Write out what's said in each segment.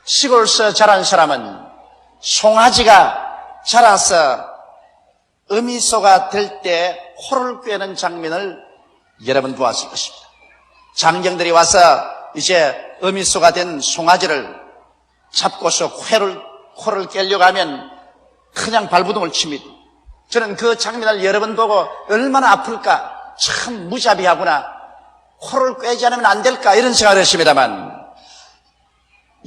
시골에서 자란 사람은 송아지가 자라서 어미소가 될 때 코를 꿰는 장면을 여러분 보았을 것입니다. 장경들이 와서 이제 어미소가 된 송아지를 잡고서 코를 깨려고 하면 그냥 발부둥을 칩니다. 저는 그 장면을 여러 번 보고 얼마나 아플까, 참 무자비하구나, 코를 꿰지 않으면 안 될까 이런 생각을 했습니다만,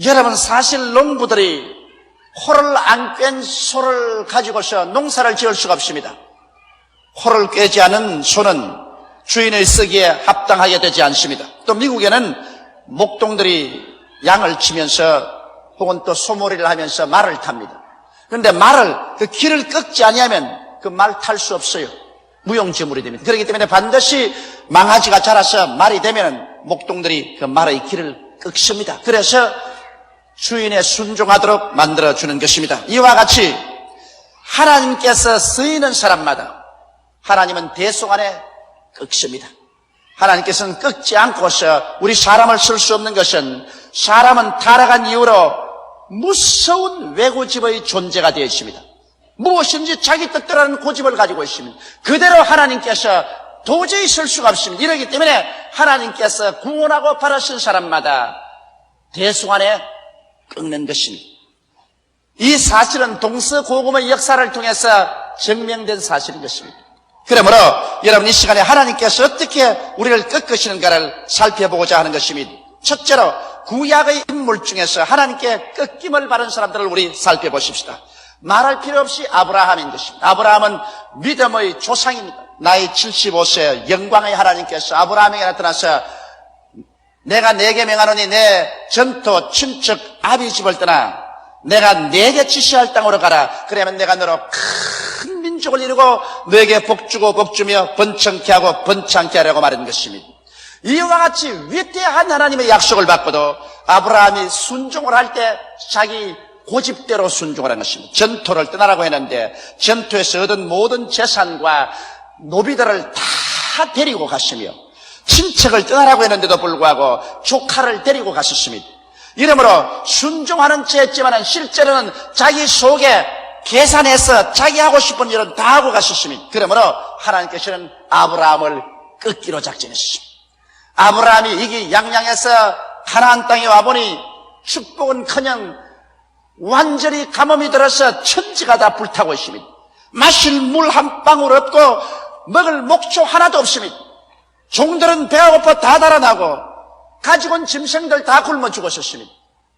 여러분 사실 농부들이 코를 안 꿰는 소를 가지고서 농사를 지을 수가 없습니다. 코를 꿰지 않은 소는 주인의 쓰기에 합당하게 되지 않습니다. 또 미국에는 목동들이 양을 치면서 혹은 또 소몰이를 하면서 말을 탑니다. 그런데 말을, 그 길을 꺾지 아니하면 그 말 탈 수 없어요. 무용지물이 됩니다. 그렇기 때문에 반드시 망아지가 자라서 말이 되면 목동들이 그 말의 길을 꺾습니다. 그래서 주인에 순종하도록 만들어주는 것입니다. 이와 같이 하나님께서 쓰이는 사람마다 하나님은 대속 안에 꺾습니다. 하나님께서는 꺾지 않고서 우리 사람을 쓸 수 없는 것은 사람은 타락한 이후로 무서운 외고집의 존재가 되어 있습니다. 무엇인지 자기 뜻대로 하는 고집을 가지고 있습니다. 그대로 하나님께서 도저히 쓸 수가 없습니다. 이러기 때문에 하나님께서 구원하고 바라신 사람마다 대속 안에 꺾는 것입니다. 이 사실은 동서고금의 역사를 통해서 증명된 사실인 것입니다. 그러므로 여러분 이 시간에 하나님께서 어떻게 우리를 꺾으시는가를 살펴보고자 하는 것입니다. 첫째로 구약의 인물 중에서 하나님께 꺾임을 받은 사람들을 우리 살펴보십시다. 말할 필요 없이 아브라함인 것입니다. 아브라함은 믿음의 조상입니다. 나이 75세 영광의 하나님께서 아브라함에게 나타나서 내가 네게 명하노니 내 전토 친척 아비 집을 떠나 내가 네게 지시할 땅으로 가라. 그러면 내가 너로 큰 민족을 이루고 너에게 복주고 복주며 번창케 하고 번창케 하려고 말한 것입니다. 이와 같이 위대한 하나님의 약속을 받고도 아브라함이 순종을 할 때 자기 고집대로 순종을 한 것입니다. 전토를 떠나라고 했는데 전토에서 얻은 모든 재산과 노비들을 다 데리고 갔으며 친척을 떠나라고 했는데도 불구하고 조카를 데리고 갔었습니다. 이러므로 순종하는 체 했지만 실제로는 자기 속에 계산해서 자기 하고 싶은 일은 다 하고 갔었습니다. 그러므로 하나님께서는 아브라함을 꺾기로 작정했습니다. 아브라함이 이기 양양에서 가나안 땅에 와보니 축복은커녕 완전히 가뭄이 들어서 천지가 다 불타고 있습니다. 마실 물 한 방울 없고 먹을 목초 하나도 없습니다. 종들은 배가 고파 다 달아나고 가지고 온 짐승들 다 굶어 죽었었습니다.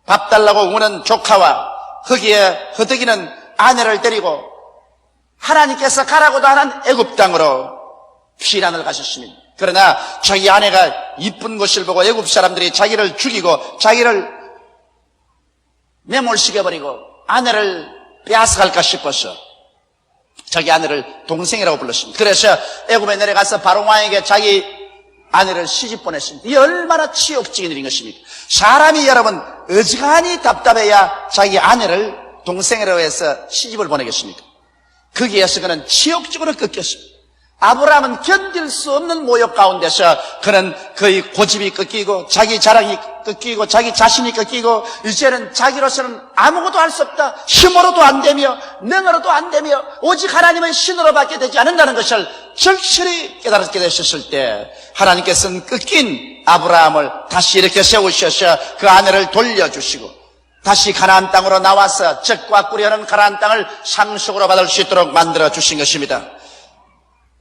밥 달라고 우는 조카와 거기에 허덕이는 아내를 데리고 하나님께서 가라고도 하는 애굽 땅으로 피난을 가셨습니다. 그러나 자기 아내가 이쁜 것을 보고 애굽 사람들이 자기를 죽이고 자기를 매몰시켜버리고 아내를 빼앗아갈까 싶어서 자기 아내를 동생이라고 불렀습니다. 그래서 애굽에 내려가서 바로 왕에게 자기 아내를 시집 보냈습니다. 이 얼마나 치욕적인 일인 것입니까? 사람이 여러분 어지간히 답답해야 자기 아내를 동생이라고 해서 시집을 보내겠습니까? 거기에서 그는 치욕적으로 꺾였습니다. 아브라함은 견딜 수 없는 모욕 가운데서 그는 그의 고집이 꺾이고 자기 자랑이 꺾이고 자기 자신이 꺾이고 이제는 자기로서는 아무것도 할 수 없다. 힘으로도 안 되며 능으로도 안 되며 오직 하나님의 신으로밖에 되지 않는다는 것을 절실히 깨달았게 되셨을 때 하나님께서는 꺾인 아브라함을 다시 이렇게 세우셔서 그 아내를 돌려주시고 다시 가나안 땅으로 나와서 젖과 꿀이 흐르는 가나안 땅을 상속으로 받을 수 있도록 만들어 주신 것입니다.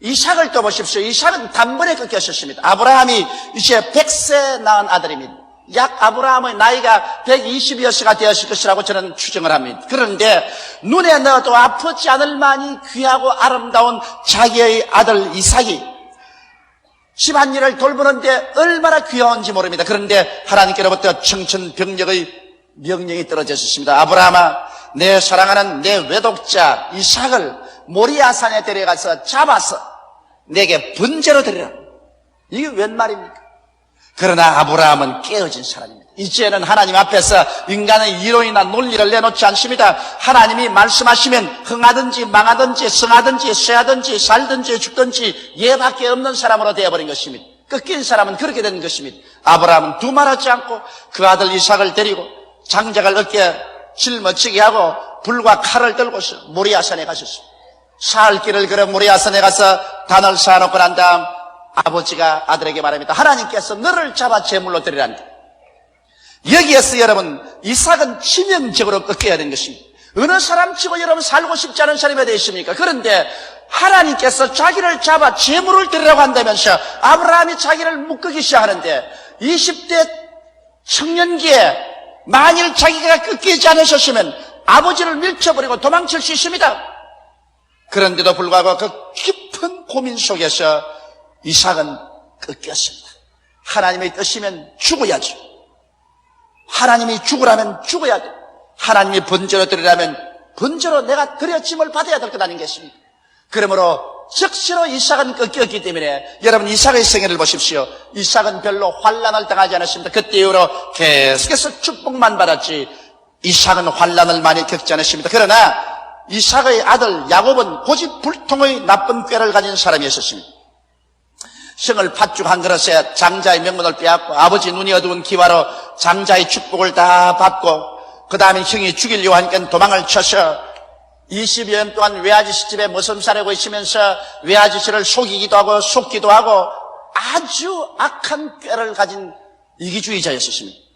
이삭을 또 보십시오. 이삭은 단번에 꺾였었습니다. 아브라함이 이제 100세 낳은 아들입니다. 약 아브라함의 나이가 120여세가 되었을 것이라고 저는 추정을 합니다. 그런데 눈에 넣어도 아프지 않을 만이 귀하고 아름다운 자기의 아들 이삭이 집안일을 돌보는데 얼마나 귀여운지 모릅니다. 그런데 하나님께로부터 청천벽력의 명령이 떨어졌습니다. 아브라함아, 내 사랑하는 내 외독자 이삭을 모리아산에 데려가서 잡아서 내게 번제로 드리라. 이게 웬 말입니까? 그러나 아브라함은 깨어진 사람입니다. 이제는 하나님 앞에서 인간의 이론이나 논리를 내놓지 않습니다. 하나님이 말씀하시면 흥하든지 망하든지 성하든지 쇠하든지 살든지 죽든지 얘밖에 없는 사람으로 되어버린 것입니다. 꺾인 사람은 그렇게 된 것입니다. 아브라함은 두말하지 않고 그 아들 이삭을 데리고 장작을 어깨에 짊어지게 하고 불과 칼을 들고 모리아산에 가셨습니다. 사흘 길을 걸어 모리아산에 가서 단을 쌓아놓고 난 다음 아버지가 아들에게 말합니다. 하나님께서 너를 잡아 제물로 드리란다. 여기에서 여러분 이삭은 치명적으로 꺾여야 되는 것입니다. 어느 사람치고 여러분 살고 싶지 않은 사람이 어디 있습니까? 그런데 하나님께서 자기를 잡아 제물을 드리라고 한다면서 아브라함이 자기를 묶기 시작하는데 20대 청년기에 만일 자기가 꺾이지 않으셨으면 아버지를 밀쳐버리고 도망칠 수 있습니다. 그런데도 불구하고 그 깊은 고민 속에서 이삭은 꺾였습니다. 하나님의 뜻이면 죽어야죠. 하나님이 죽으라면 죽어야 돼. 하나님이 번제로 드리라면 번제로 내가 드려짐을 받아야 될 것 아니겠습니까? 그러므로 즉시로 이삭은 꺾였기 때문에 여러분 이삭의 생애를 보십시오. 이삭은 별로 환난을 당하지 않았습니다. 그때 이후로 계속해서 축복만 받았지 이삭은 환난을 많이 겪지 않았습니다. 그러나 이삭의 아들 야곱은 고집불통의 나쁜 꾀를 가진 사람이었습니다. 형을 팥죽 한 그릇에 장자의 명분을 빼앗고 아버지 눈이 어두운 기와로 장자의 축복을 다 받고 그 다음에 형이 죽이려고 하니까 도망을 쳐서 20여 년 동안 외아저씨 집에 머슴 살고 있으면서 외아저씨를 속이기도 하고 속기도 하고 아주 악한 꾀를 가진 이기주의자였습니다.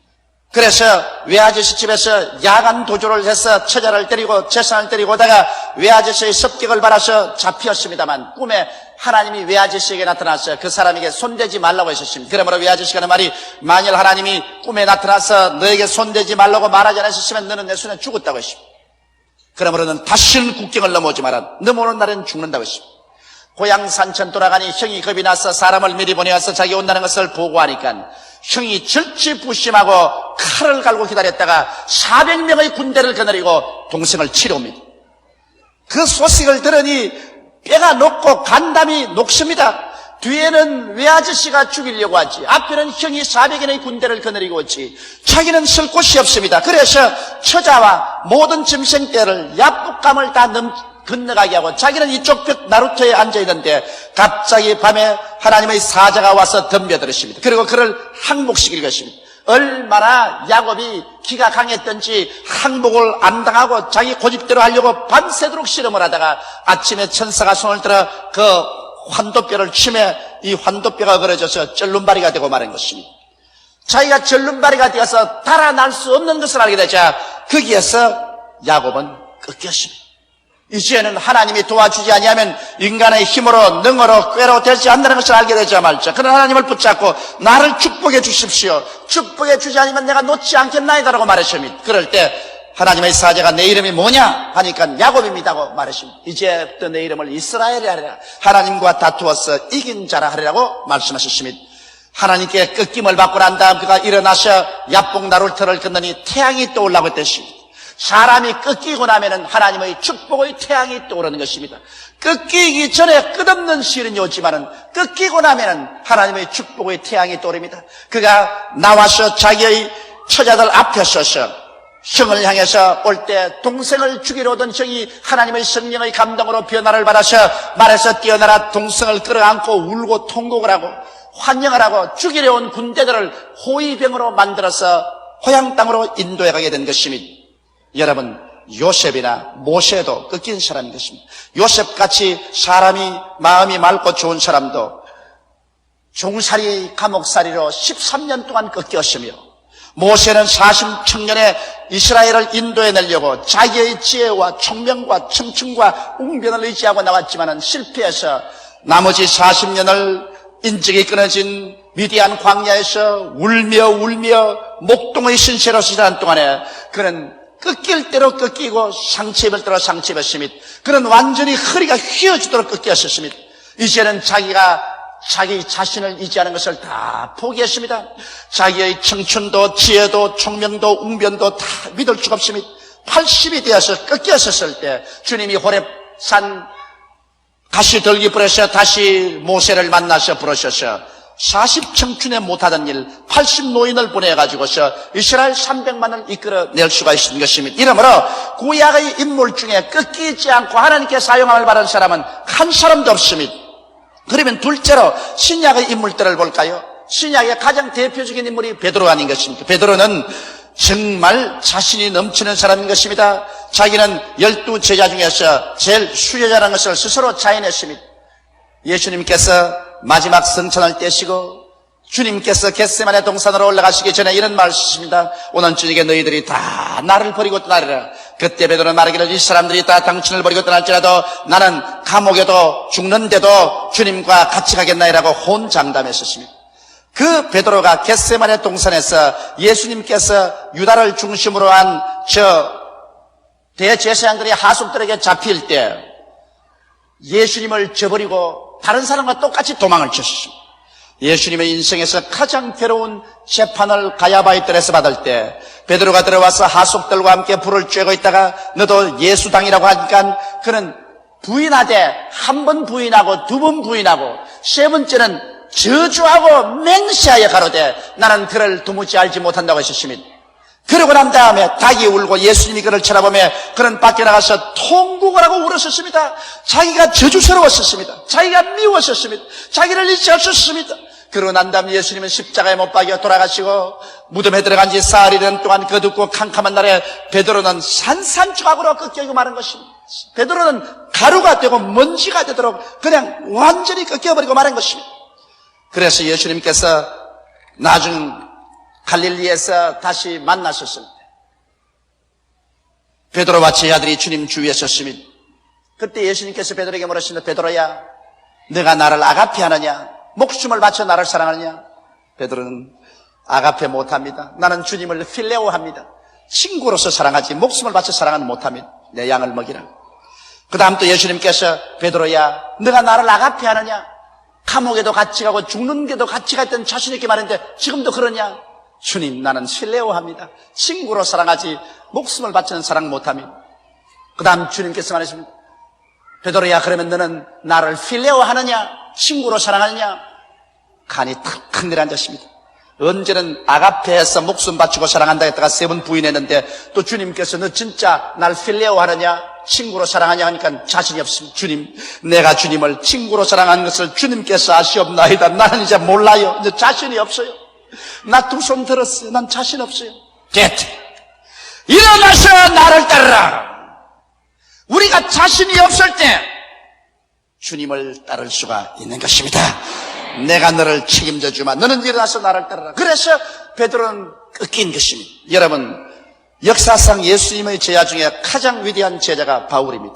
그래서 외아저씨 집에서 야간 도주를 해서 처자를 때리고 재산을 때리고 오다가 외아저씨의 습격을 받아서 잡혔습니다만 꿈에 하나님이 외아저씨에게 나타나서 그 사람에게 손대지 말라고 하셨습니다. 그러므로 외아저씨가 하는 말이 만일 하나님이 꿈에 나타나서 너에게 손대지 말라고 말하지 않았으면 너는 내 손에 죽었다고 했습니다. 그러므로 너는 다시는 국경을 넘어오지 마라. 넘어오는 날엔 죽는다고 했습니다. 고향 산천 돌아가니 형이 겁이 나서 사람을 미리 보내어서 자기 온다는 것을 보고하니까 형이 절치부심하고 칼을 갈고 기다렸다가 400명의 군대를 거느리고 동생을 치러옵니다. 그 소식을 들으니 뼈가 녹고 간담이 녹습니다. 뒤에는 외아저씨가 죽이려고 하지 앞에는 형이 400인의 군대를 거느리고 오지 자기는 쓸 곳이 없습니다. 그래서 처자와 모든 짐승떼를 야복감을 다 건너가게 하고 자기는 이쪽 벽 나루터에 앉아있는데 갑자기 밤에 하나님의 사자가 와서 덤벼들으십니다. 그리고 그를 항복시킬 것입니다. 얼마나 야곱이 기가 강했던지 항복을 안 당하고 자기 고집대로 하려고 밤새도록 실험을 하다가 아침에 천사가 손을 들어 그 환도뼈를 치매 이 환도뼈가 그어져서 절름발이가 되고 마는 것입니다. 자기가 절름발이가 되어서 달아날 수 없는 것을 알게 되자 거기에서 야곱은 꺾였습니다. 이제는 하나님이 도와주지 아니하면 인간의 힘으로 능어로 꾀로 되지 않는다는 것을 알게 되자 말자. 그런 하나님을 붙잡고 나를 축복해 주십시오. 축복해 주지 않으면 내가 놓지 않겠나이다라고 말하십니다. 그럴 때 하나님의 사자가 내 이름이 뭐냐 하니까 야곱입니다고 말하십니다. 이제부터 내 이름을 이스라엘이 하리라. 하나님과 다투어서 이긴 자라 하리라고 말씀하셨습니다. 하나님께 꺾임을 받고 난 다음 그가 일어나서 야복 나루터를 건너니 태양이 떠올라고 했듯이 사람이 꺾이고 나면은 하나님의 축복의 태양이 떠오르는 것입니다. 꺾이기 전에 끝없는 시련이 오지만은 꺾이고 나면은 하나님의 축복의 태양이 떠오릅니다. 그가 나와서 자기의 처자들 앞에 서서 형을 향해서 올 때 동생을 죽이러 오던 형이 하나님의 성령의 감동으로 변화를 받아서 말에서 뛰어나라 동생을 끌어안고 울고 통곡을 하고 환영을 하고 죽이려 온 군대들을 호위병으로 만들어서 고향 땅으로 인도해 가게 된 것입니다. 여러분 요셉이나 모세도 꺾인 사람인 것입니다. 요셉같이 사람이 마음이 맑고 좋은 사람도 종살이 감옥살이로 13년 동안 꺾였으며 모세는 40청년에 이스라엘을 인도해내려고 자기의 지혜와 총명과 청춘과 웅변을 의지하고 나왔지만 실패해서 나머지 40년을 인적이 끊어진 미디안 광야에서 울며 목동의 신세로 지난 동안에 그는 꺾일 대로 꺾이고 상처 입을 대로 상처 입었습니다. 그는 완전히 허리가 휘어지도록 꺾였습니다. 이제는 자기가 자기 자신을 의지하는 것을 다 포기했습니다. 자기의 청춘도 지혜도 총명도 웅변도 다 믿을 수가 없습니다. 80이 되어서 꺾였었을 때 주님이 호렙산 가시들기 부르셔 다시 모세를 만나서 부르셔서 40 청춘에 못하던 일 80 노인을 보내가지고서 이스라엘 300만을 이끌어낼 수가 있는 것입니다. 이러므로 구약의 인물 중에 꺾이지 않고 하나님께 사용함을 받은 사람은 한 사람도 없습니다. 그러면 둘째로 신약의 인물들을 볼까요? 신약의 가장 대표적인 인물이 베드로 아닌 것입니까? 베드로는 정말 자신이 넘치는 사람인 것입니다. 자기는 12 제자 중에서 제일 수제자라는 것을 스스로 자인했습니다. 예수님께서 마지막 성찬을 떼시고 주님께서 겟세마네 동산으로 올라가시기 전에 이런 말씀이십니다. 오늘 저녁에 너희들이 다 나를 버리고 떠나리라. 그때 베드로는 말하기를 이 사람들이 다 당신을 버리고 떠날지라도 나는 감옥에도 죽는데도 주님과 같이 가겠나이라고 혼장담했었습니다. 그 베드로가 겟세마네 동산에서 예수님께서 유다를 중심으로 한 대제사장들이 하속들에게 잡힐 때 예수님을 저버리고 다른 사람과 똑같이 도망을 쳤습니다. 예수님의 인생에서 가장 괴로운 재판을 가야바의 뜰에서 받을 때 베드로가 들어와서 하속들과 함께 불을 쬐고 있다가 너도 예수당이라고 하니까 그는 부인하되 한 번 부인하고 두 번 부인하고 세 번째는 저주하고 맹세하여 가로되 나는 그를 도무지 알지 못한다고 하셨습니다. 그러고 난 다음에 닭이 울고 예수님이 그를 쳐다보며 그는 밖에 나가서 통곡을 하고 울었었습니다. 자기가 저주스러웠었습니다. 자기가 미웠었습니다. 자기를 잊지 않았습니다. 그러고 난 다음에 예수님은 십자가에 못 박여 돌아가시고 무덤에 들어간 지 사흘이는 동안 거둡고 캄캄한 날에 베드로는 산산조각으로 꺾이고 마는 것입니다. 베드로는 가루가 되고 먼지가 되도록 그냥 완전히 꺾여버리고 마는 것입니다. 그래서 예수님께서 나중 갈릴리에서 다시 만나셨을 때 베드로와 제 아들이 주님 주위에 섰습니다. 그때 예수님께서 베드로에게 물으십니다. 베드로야, 네가 나를 아가페 하느냐? 목숨을 바쳐 나를 사랑하느냐? 베드로는 아가페 못합니다. 나는 주님을 필레오 합니다. 친구로서 사랑하지 목숨을 바쳐 사랑은 못합니다. 내 양을 먹이라. 그 다음 또 예수님께서 베드로야, 네가 나를 아가페 하느냐? 감옥에도 같이 가고 죽는 게도 같이 갔던 자신 있게 말했는데 지금도 그러냐? 주님, 나는 필레오 합니다. 친구로 사랑하지 목숨을 바치는 사랑 못합니다. 그 다음 주님께서 말하십니다. 베드로야, 그러면 너는 나를 필레오 하느냐? 친구로 사랑하느냐? 간이 탁탁 내려앉았습니다. 언제는 아가페에서 목숨 바치고 사랑한다 했다가 세 번 부인했는데 또 주님께서 너 진짜 날 필레오 하느냐? 친구로 사랑하냐 하니까 자신이 없습니다. 주님, 내가 주님을 친구로 사랑하는 것을 주님께서 아시옵나이다. 나는 이제 몰라요. 이제 자신이 없어요. 나 두 손 들었어요. 난 자신 없어요. 됐다. 일어나서 나를 따르라. 우리가 자신이 없을 때 주님을 따를 수가 있는 것입니다. 내가 너를 책임져 주마. 너는 일어나서 나를 따르라. 그래서 베드로는 꺾인 것입니다. 여러분, 역사상 예수님의 제자 중에 가장 위대한 제자가 바울입니다.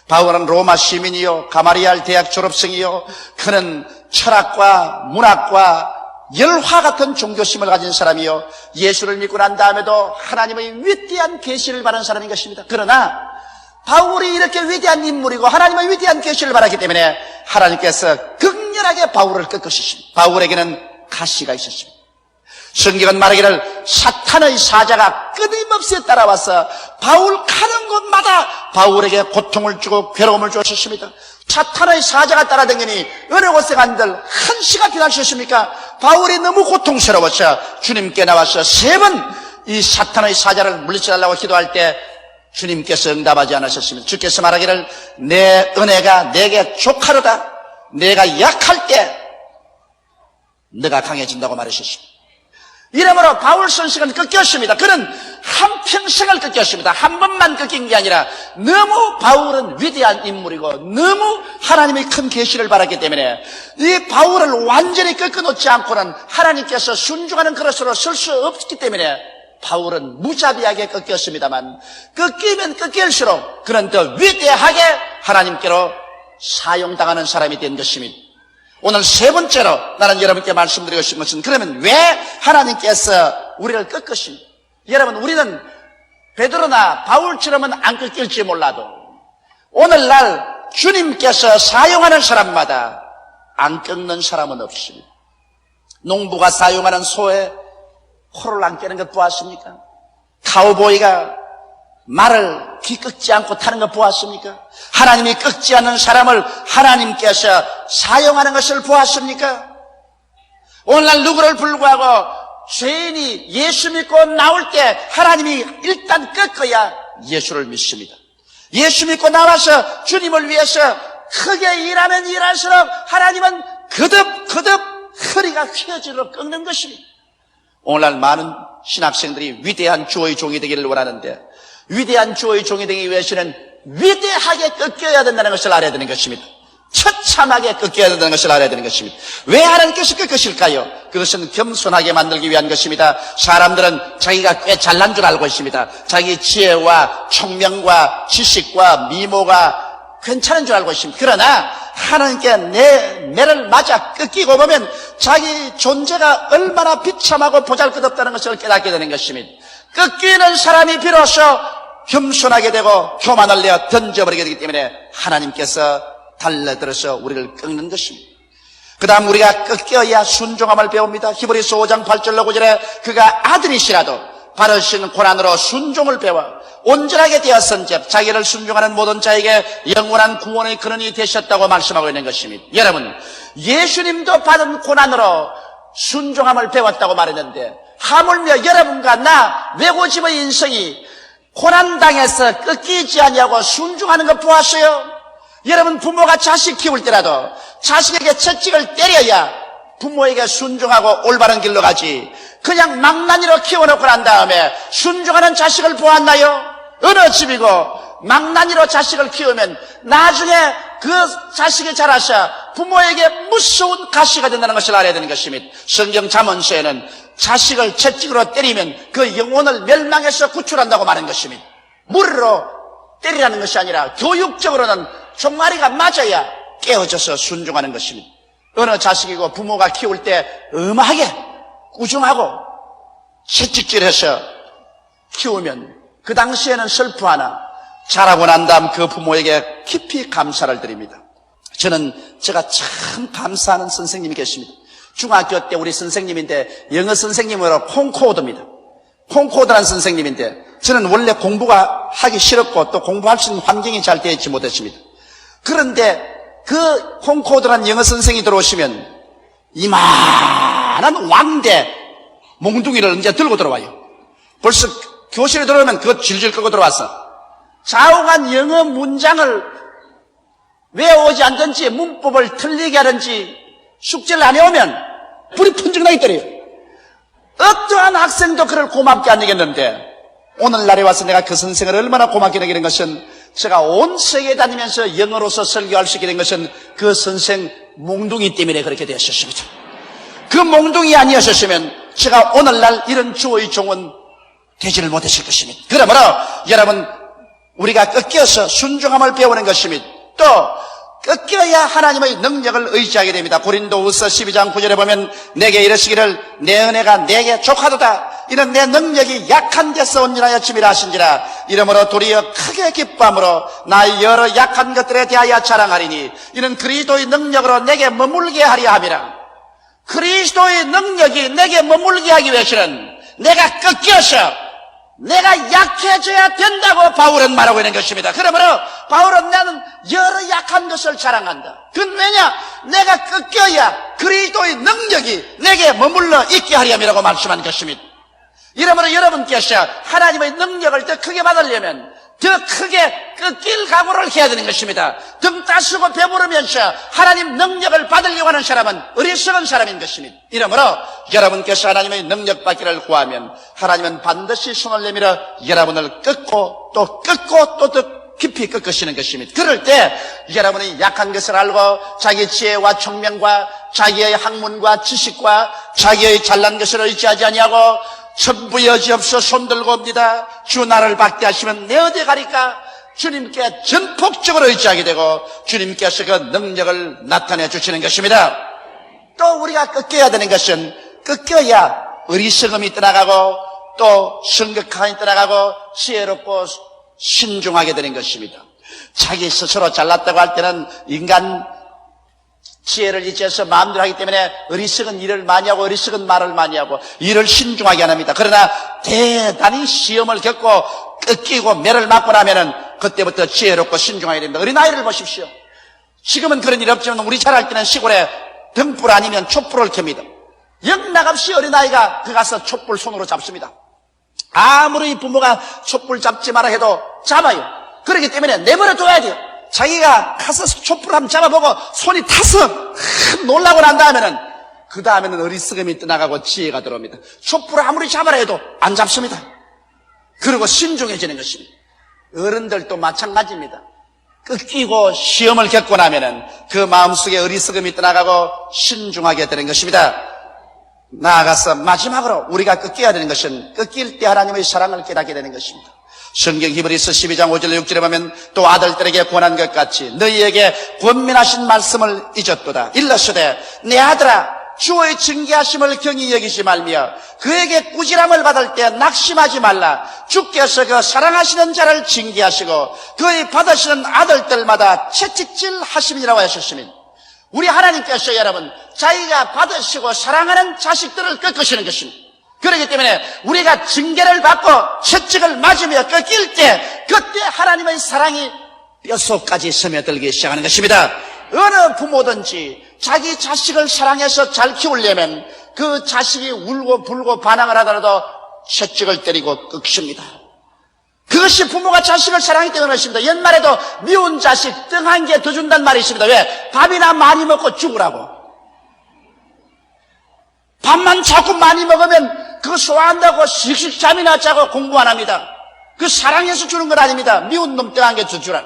바울은 로마 시민이요, 가마리알 대학 졸업생이요, 그는 철학과 문학과 열화 같은 종교심을 가진 사람이요, 예수를 믿고 난 다음에도 하나님의 위대한 계시를 받은 사람인 것입니다. 그러나 바울이 이렇게 위대한 인물이고 하나님의 위대한 계시를 받았기 때문에 하나님께서 극렬하게 바울을 꺾으셨습니다. 바울에게는 가시가 있었습니다. 성경은 말하기를 사탄의 사자가 끊임없이 따라와서 바울 가는 곳마다 바울에게 고통을 주고 괴로움을 주었습니다. 사탄의 사자가 따라다니니 어느 곳에 간들 한시가 기다리셨습니까? 바울이 너무 고통스러워서 주님께 나와서 세 번 이 사탄의 사자를 물리쳐달라고 기도할 때 주님께서 응답하지 않으셨습니다. 주께서 말하기를 내 은혜가 내게 족하로다. 내가 약할 때 네가 강해진다고 말하셨습니다. 이러므로 바울 선생은 꺾였습니다. 그는 한평생을 꺾였습니다. 한 번만 꺾인 게 아니라 너무 바울은 위대한 인물이고 너무 하나님의 큰 계시를 받았기 때문에 이 바울을 완전히 꺾어놓지 않고는 하나님께서 순종하는 그릇으로 쓸 수 없기 때문에 바울은 무자비하게 꺾였습니다만 꺾이면 꺾일수록 그는 더 위대하게 하나님께로 사용당하는 사람이 된 것입니다. 오늘 세 번째로 나는 여러분께 말씀드리고 싶은 것은 그러면 왜 하나님께서 우리를 꺾으십니까? 여러분, 우리는 베드로나 바울처럼은 안 꺾일지 몰라도 오늘날 주님께서 사용하는 사람마다 안 꺾는 사람은 없습니다. 농부가 사용하는 소에 코를 안 깨는 것 보았습니까? 카우보이가 말을 귀 꺾지 않고 타는 것 보았습니까? 하나님이 꺾지 않는 사람을 하나님께서 사용하는 것을 보았습니까? 오늘날 누구를 불구하고 죄인이 예수 믿고 나올 때 하나님이 일단 꺾어야 예수를 믿습니다. 예수 믿고 나와서 주님을 위해서 크게 일하면 일할수록 하나님은 거듭 허리가 휘어지도록 꺾는 것입니다. 오늘날 많은 신학생들이 위대한 주의 종이 되기를 원하는데, 위대한 주의 종이 되기 위해서는 위대하게 꺾여야 된다는 것을 알아야 되는 것입니다. 처참하게 꺾여야 된다는 것을 알아야 되는 것입니다. 왜 하나님께서 꺾으실까요? 그것은 겸손하게 만들기 위한 것입니다. 사람들은 자기가 꽤 잘난 줄 알고 있습니다. 자기 지혜와 총명과 지식과 미모가 괜찮은 줄 알고 있습니다. 그러나 하나님께 매를 맞아 꺾이고 보면 자기 존재가 얼마나 비참하고 보잘것없다는 것을 깨닫게 되는 것입니다. 꺾이는 사람이 비로소 겸손하게 되고 교만을 내어 던져버리게 되기 때문에 하나님께서 달려들어서 우리를 꺾는 것입니다. 그 다음 우리가 꺾여야 순종함을 배웁니다. 히브리서 5장 8절로 9절에 그가 아들이시라도 받으시는 고난으로 순종을 배워 온전하게 되었은즉 자기를 순종하는 모든 자에게 영원한 구원의 근원이 되셨다고 말씀하고 있는 것입니다. 여러분, 예수님도 받은 고난으로 순종함을 배웠다고 말했는데 하물며 여러분과 나 외고집의 인생이 고난당해서 꺾이지 아니하고 순종하는 것 보았어요? 여러분, 부모가 자식 키울 때라도 자식에게 채찍을 때려야 부모에게 순종하고 올바른 길로 가지, 그냥 망나니로 키워놓고 난 다음에 순종하는 자식을 보았나요? 어느 집이고 망나니로 자식을 키우면 나중에 그 자식이 자라서 부모에게 무서운 가시가 된다는 것을 알아야 되는 것입니다. 성경 잠언서에는 자식을 채찍으로 때리면 그 영혼을 멸망해서 구출한다고 말한 것입니다. 무리로 때리라는 것이 아니라 교육적으로는 종아리가 맞아야 깨어져서 순종하는 것입니다. 어느 자식이고 부모가 키울 때 엄하게 꾸중하고 채찍질해서 키우면 그 당시에는 슬퍼하나 자라고 난 다음 그 부모에게 깊이 감사를 드립니다. 제가 참 감사하는 선생님이 계십니다. 중학교 때 우리 선생님인데 영어 선생님으로 콩코드입니다. 콩코드라는 선생님인데 저는 원래 공부가 하기 싫었고 또 공부할 수 있는 환경이 잘 되어 있지 못했습니다. 그런데 그 콩코드라는 영어 선생이 들어오시면 이만한 왕대 몽둥이를 이제 들고 들어와요. 벌써 교실에 들어오면 그거 질질 끌고 들어왔어. 좌우간 영어 문장을 외워오지 않든지 문법을 틀리게 하든지 숙제를 안 해오면 불이 pun증나게 때려요. 어떠한 학생도 그를 고맙게 안 여겼는데 오늘날에 와서 내가 그 선생을 얼마나 고맙게 여기는 것은 제가 온 세계에 다니면서 영어로서 설교할 수 있게 된 것은 그 선생 몽둥이 때문에 그렇게 되었습니다. 그 몽둥이 아니었으면 제가 오늘날 이런 주의 종은 되지를 못했을 것입니다. 그러므로 여러분, 우리가 꺾여서 순종함을 배우는 것입니다. 또 꺾여야 하나님의 능력을 의지하게 됩니다. 고린도후서 12장 9절에 보면 내게 이르시기를 내 은혜가 내게 족하도다. 이는 내 능력이 약한 데서 온전하여 쯤이라 하신지라. 이러므로 도리어 크게 기뻐함으로 나의 여러 약한 것들에 대하여 자랑하리니 이는 그리스도의 능력으로 내게 머물게 하려 함이라. 그리스도의 능력이 내게 머물게 하기 위해서는 내가 꺾여서 내가 약해져야 된다고 바울은 말하고 있는 것입니다. 그러므로 바울은 나는 여러 약한 것을 자랑한다. 그건 왜냐? 내가 꺾여야 그리스도의 능력이 내게 머물러 있게 하려면이라고 말씀한 것입니다. 이러므로 여러분께서 하나님의 능력을 더 크게 받으려면 더 크게 꺾일 각오를 해야 되는 것입니다. 등 따스고 배부르면서 하나님 능력을 받으려고 하는 사람은 어리석은 사람인 것입니다. 이러므로 여러분께서 하나님의 능력 받기를 구하면 하나님은 반드시 손을 내밀어 여러분을 꺾고 또 더 깊이 꺾으시는 것입니다. 그럴 때 여러분이 약한 것을 알고 자기 지혜와 총명과 자기의 학문과 지식과 자기의 잘난 것을 의지하지 아니하고 천부 여지없어 손들고 옵니다. 주 나를 박대하시면 내 어디 가리까? 주님께 전폭적으로 의지하게 되고 주님께서 그 능력을 나타내 주시는 것입니다. 또 우리가 꺾여야 되는 것은 꺾여야 어리석음이 떠나가고 또 성격함이 떠나가고 지혜롭고 신중하게 되는 것입니다. 자기 스스로 잘났다고 할 때는 인간 지혜를 잊어서 마음대로 하기 때문에 어리석은 일을 많이 하고 어리석은 말을 많이 하고 일을 신중하게 안 합니다. 그러나 대단히 시험을 겪고 꺾이고 매를 맞고 나면은 그때부터 지혜롭고 신중하게 됩니다. 어린아이를 보십시오. 지금은 그런 일 없지만 우리 자랄 때는 시골에 등불 아니면 촛불을 켭니다. 영락없이 어린아이가 그 가서 촛불 손으로 잡습니다. 아무리 부모가 촛불 잡지 마라 해도 잡아요. 그렇기 때문에 내버려 둬야 돼요. 자기가 가서 촛불 한번 잡아보고 손이 타서 놀라고 난 다음에는 그 다음에는 어리석음이 떠나가고 지혜가 들어옵니다. 촛불을 아무리 잡아라 해도 안 잡습니다. 그리고 신중해지는 것입니다. 어른들도 마찬가지입니다. 꺾이고 시험을 겪고 나면은 그 마음속에 어리석음이 떠나가고 신중하게 되는 것입니다. 나아가서 마지막으로 우리가 꺾여야 되는 것은 꺾일 때 하나님의 사랑을 깨닫게 되는 것입니다. 성경 히브리서 12장 5절 6절에 보면 또 아들들에게 권한 것 같이 너희에게 권면하신 말씀을 잊었도다. 일러서되 내 아들아 주의 징계하심을 경히 여기지 말며 그에게 꾸지람을 받을 때 낙심하지 말라. 주께서 그 사랑하시는 자를 징계하시고 그의 받으시는 아들들마다 채찍질 하심이라고 하셨으니 우리 하나님께서 여러분 자기가 받으시고 사랑하는 자식들을 꺾으시는 것입니다. 그렇기 때문에 우리가 징계를 받고 채찍을 맞으며 꺾일 때 그때 하나님의 사랑이 뼛속까지 스며들기 시작하는 것입니다. 어느 부모든지 자기 자식을 사랑해서 잘 키우려면 그 자식이 울고 불고 반항을 하더라도 채찍을 때리고 꺾습니다. 그것이 부모가 자식을 사랑하기 때문에 그렇습니다. 옛말에도 미운 자식 등 한 개 더 준다는 말이 있습니다. 왜? 밥이나 많이 먹고 죽으라고. 밥만 자꾸 많이 먹으면 그거 소화한다고 씩씩 잠이나 자고 공부 안 합니다. 그 사랑해서 주는 건 아닙니다. 미운 놈 등 한 개 더 주라.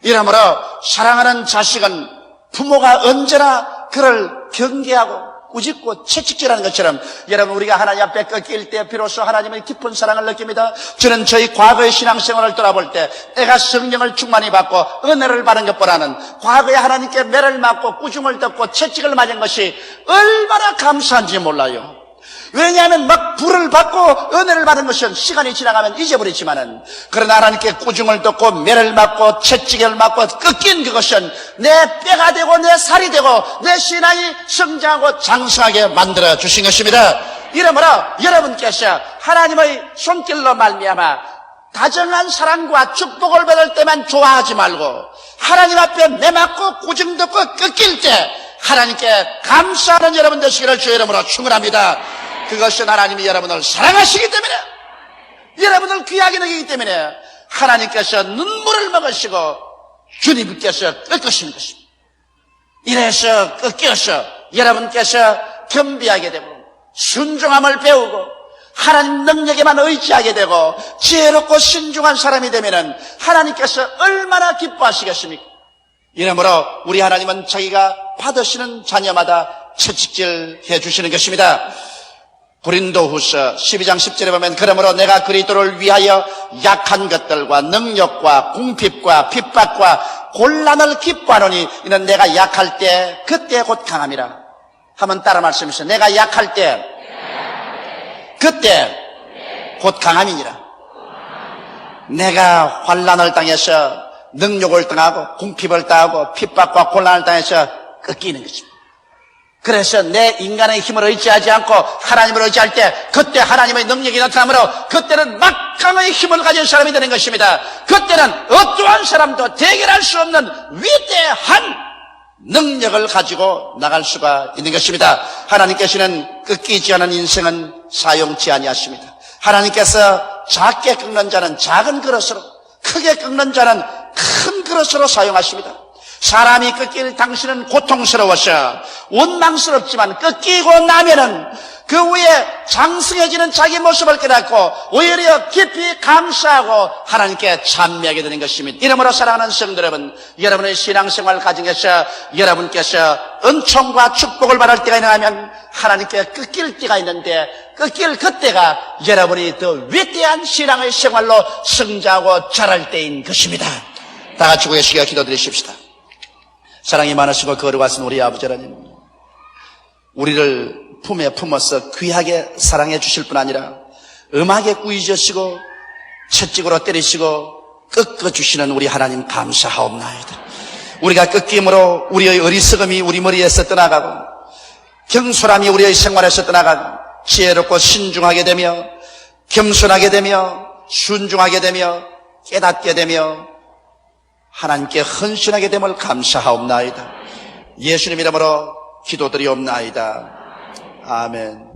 이러므로 사랑하는 자식은 부모가 언제나 그를 경계하고 꾸짖고 채찍질하는 것처럼 여러분 우리가 하나님 앞에 꺾일 때 비로소 하나님의 깊은 사랑을 느낍니다. 저는 저희 과거의 신앙생활을 돌아볼 때 내가 성령을 충만히 받고 은혜를 받은 것보다는 과거에 하나님께 매를 맞고 꾸중을 듣고 채찍을 맞은 것이 얼마나 감사한지 몰라요. 왜냐하면 막 불을 받고 은혜를 받은 것은 시간이 지나가면 잊어버리지만은 그러나 하나님께 꾸중을 듣고 매를 맞고 채찍을 맞고 꺾인 그것은 내 뼈가 되고 내 살이 되고 내 신앙이 성장하고 장성하게 만들어 주신 것입니다. 이러므로 여러분께서 하나님의 손길로 말미암아 다정한 사랑과 축복을 받을 때만 좋아하지 말고 하나님 앞에 매맞고 꾸중 듣고 꺾일 때 하나님께 감사하는 여러분 되시기를 주의 이름으로 축원합니다. 그것은 하나님이 여러분을 사랑하시기 때문에 여러분을 귀하게 여기기 때문에 하나님께서 눈물을 먹으시고 주님께서 꺾으신 것입니다. 이래서 꺾여서 여러분께서 겸비하게 되고 순종함을 배우고 하나님 능력에만 의지하게 되고 지혜롭고 신중한 사람이 되면은 하나님께서 얼마나 기뻐하시겠습니까? 이러므로 우리 하나님은 자기가 받으시는 자녀마다 채찍질 해주시는 것입니다. 고린도후서 12장 10절에 보면 그러므로 내가 그리스도를 위하여 약한 것들과 능력과 궁핍과 핍박과 곤란을 기뻐하노니 이는 내가 약할 때 그때 곧 강함이라. 한번 따라 말씀하시죠. 내가 약할 때 그때 곧 강함이니라. 내가 환난을 당해서 능욕을 당하고 궁핍을 당하고 핍박과 곤란을 당해서 꺾이는 것입니다. 그래서 내 인간의 힘을 의지하지 않고 하나님을 의지할 때 그때 하나님의 능력이 나타나므로 그때는 막강의 힘을 가진 사람이 되는 것입니다. 그때는 어떠한 사람도 대결할 수 없는 위대한 능력을 가지고 나갈 수가 있는 것입니다. 하나님께서는 꺾이지 않은 인생은 사용치 아니하십니다. 하나님께서 작게 꺾는 자는 작은 그릇으로 크게 꺾는 자는 큰 그릇으로 사용하십니다. 사람이 꺾일 당시는 고통스러워서 원망스럽지만 꺾이고 나면은 그 후에 장성해지는 자기 모습을 깨닫고 오히려 깊이 감사하고 하나님께 찬미하게 되는 것입니다. 이러므로 사랑하는 성도 여러분, 여러분의 신앙생활 가정에서 여러분께서 은총과 축복을 받을 때가 있느냐면 하나님께 꺾일 때가 있는데 꺾일 그때가 여러분이 더 위대한 신앙의 생활로 성장하고 자랄 때인 것입니다. 다 같이 고개시켜 기도드리십시다. 사랑이 많으시고 거룩하신 우리 아버지 하나님, 우리를 품에 품어서 귀하게 사랑해 주실 뿐 아니라 음하게 꾸짖으시고 채찍으로 때리시고 꺾어주시는 우리 하나님 감사하옵나이다. 우리가 꺾임으로 우리의 어리석음이 우리 머리에서 떠나가고 경솔함이 우리의 생활에서 떠나가고 지혜롭고 신중하게 되며 겸손하게 되며 순중하게 되며 깨닫게 되며 하나님께 헌신하게 됨을 감사하옵나이다. 예수님 이름으로 기도드리옵나이다. 아멘.